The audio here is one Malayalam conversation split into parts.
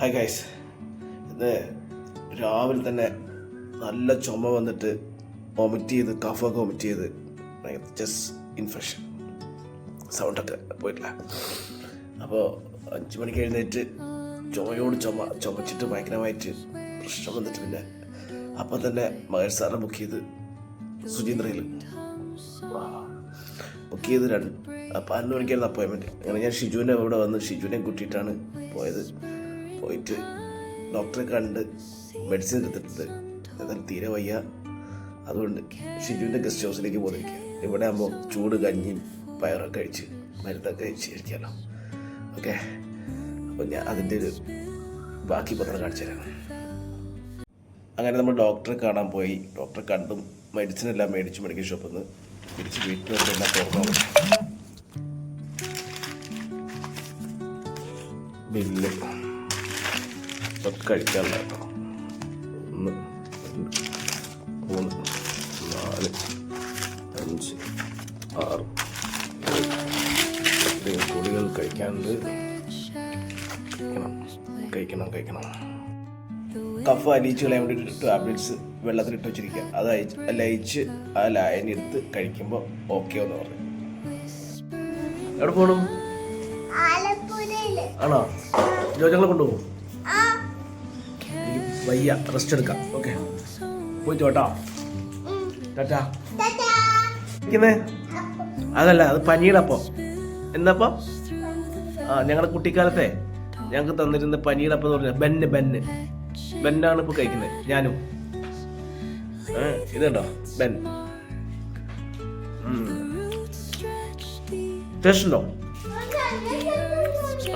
ഹായ് ഗൈസ്, ഇന്ന് രാവിലെ തന്നെ നല്ല ചുമ വന്നിട്ട് വൊമിറ്റ് ചെയ്ത് കഫൊക്കെ വൊമിറ്റ് ചെയ്ത് ജസ്റ്റ് ഇൻഫെക്ഷൻ സൗണ്ടൊക്കെ പോയിട്ടില്ല. അപ്പോൾ 5 മണിക്ക് എഴുന്നേറ്റ് ചുമച്ചിട്ട് ഭയങ്കരമായിട്ട് പ്രശ്നം വന്നിട്ട് പിന്നെ അപ്പം തന്നെ മഹേഷ് സാറിനെ ബുക്ക് ചെയ്ത് സുചീന്ദ്രയിൽ ബുക്ക് ചെയ്ത് 11 മണിക്കായിരുന്നു അപ്പോയിൻമെൻറ്റ്. അങ്ങനെ ഞാൻ ഷിജുവിൻ്റെ ഇവിടെ വന്ന് ഷിജുവിനെ കൂട്ടിയിട്ടാണ് പോയിട്ട് ഡോക്ടറെ കണ്ട് മെഡിസിൻ എടുത്തിട്ടുണ്ട്. എന്നാൽ തീരെ വയ്യ, അതുകൊണ്ട് ഷിജുവിൻ്റെ ഗസ്റ്റ് ഹൗസിലേക്ക് പോയിരിക്കുക. ഇവിടെ ആകുമ്പോൾ ചൂട് കഞ്ഞിയും പയറൊക്കെ കഴിച്ച് മരുന്നൊക്കെ കഴിച്ച് ഇരിക്കാമല്ലോ. ഓക്കെ, അപ്പോൾ ഞാൻ അതിൻ്റെ ഒരു ബാക്കി പത്രം കാണിച്ചു തരാം. അങ്ങനെ നമ്മൾ ഡോക്ടറെ കാണാൻ പോയി. ഡോക്ടറെ കണ്ടും മെഡിസിൻ എല്ലാം മേടിച്ചു മെഡിക്കൽ ഷോപ്പിൽ നിന്ന് തിരിച്ച് വീട്ടിലെല്ലാം തുറന്നു. ബില്ല് ഒക്കെ കഴിക്കാനുള്ള കേട്ടോ. 1 2 3 4 5 6 പൊടികൾ കഴിക്കാനുണ്ട്. കഴിക്കണം. കഫ് അലിയിച്ച് കളയാൻ വേണ്ടിയിട്ട് ടാബ്ലറ്റ്സ് വെള്ളത്തിലിട്ട് വെച്ചിരിക്കുക. അത് ലയിച്ച് ആ ലായനി എടുത്ത് കഴിക്കുമ്പോൾ ഓക്കെ എന്ന് പറഞ്ഞു. എവിടെ പോകണം? ആണോ? ജോജങ്ങളെ കൊണ്ടുപോകും. വയ്യ, റെസ്റ്റ് എടുക്കാം. ഓക്കെ, പോയിട്ട് കേട്ടോ. ടാറ്റാ. അതല്ല, അത് പനിയുടെ അപ്പം. എന്നപ്പം ഞങ്ങളുടെ കുട്ടിക്കാലത്തെ ഞങ്ങൾക്ക് തന്നിരുന്ന പനിയുടെ അപ്പം എന്ന് പറഞ്ഞാൽ ബെന്നാണ് ഇപ്പോൾ കഴിക്കുന്നത്. ഞാനും ഇതുണ്ടോ ബെൻ. ടേസ്റ്റ് ഉണ്ടോ?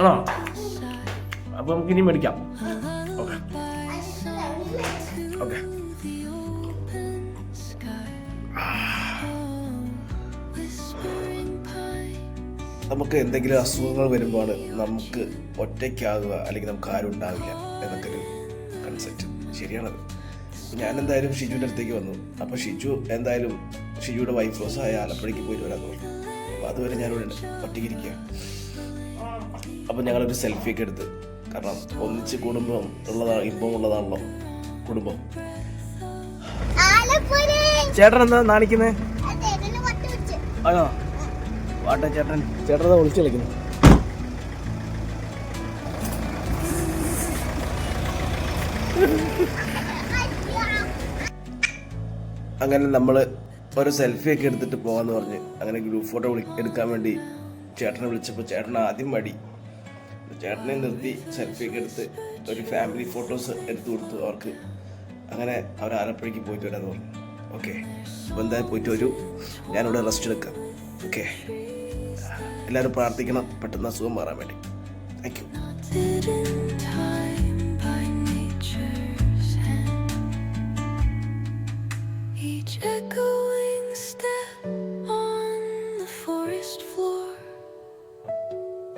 ആണോ? അപ്പൊ നമുക്ക് ഇനി മേടിക്കാം. Okay okay. നമുക്ക് എന്തെങ്കിലും അസുഖങ്ങൾ വരുമ്പോൾ നമുക്ക് ഒറ്റയ്ക്കാകുക അല്ലെങ്കിൽ നമുക്ക് ആരും ഉണ്ടാവില്ല എന്നൊക്കെ ഒരു കൺസെപ്റ്റ് ശരിയാണത്. ഞാൻ എന്തായാലും ഷിജുവിൻ്റെ അടുത്തേക്ക് വന്നു. അപ്പോൾ ഷിജു എന്തായാലും ഷിജുയുടെ വൈഫ് റോസായ ആലപ്പുഴയ്ക്ക് പോയിട്ട് വരാമെന്ന് പറഞ്ഞു. അപ്പോൾ അതുവരെ ഞാനിവിടെ ഒറ്റയ്ക്കിരിക്കുക. അപ്പോൾ ഞങ്ങളൊരു സെൽഫിയൊക്കെ എടുത്ത്, കാരണം ഒന്നിച്ച് കുടുംബം ഉള്ളതാണ്, ഇമ്പം ഉള്ളതാണല്ലോ കുടുംബം. ചേട്ടൻ എന്താ നാണിക്കുന്നേ? ആണോ? വാട്ടെ ചേട്ടൻ വിളിച്ചു കളിക്കുന്നു. അങ്ങനെ നമ്മൾ ഒരു സെൽഫിയൊക്കെ എടുത്തിട്ട് പോകാമെന്ന് പറഞ്ഞ് അങ്ങനെ ഗ്രൂപ്പ് ഫോട്ടോ എടുക്കാൻ വേണ്ടി ചേട്ടനെ വിളിച്ചപ്പോൾ ചേട്ടൻ ആദ്യം മടി. ചേട്ടനെ നിർത്തി സെൽഫിയൊക്കെ എടുത്ത് ഒരു ഫാമിലി ഫോട്ടോസ് എടുത്തു കൊടുത്തു അവർക്ക്. അങ്ങനെ അവർ ആലപ്പുഴയ്ക്ക് പോയിട്ട് വരാമെന്ന് പറഞ്ഞു. ഓക്കെ, അപ്പോൾ എന്തായാലും പോയിട്ട് വരൂ. ഞാനിവിടെ റെസ്റ്റ് എടുക്കാം. ഓക്കെ, എല്ലാവരും പ്രാർത്ഥിക്കണം പെട്ടെന്ന് അസുഖം മാറാൻ വേണ്ടി. Thank you.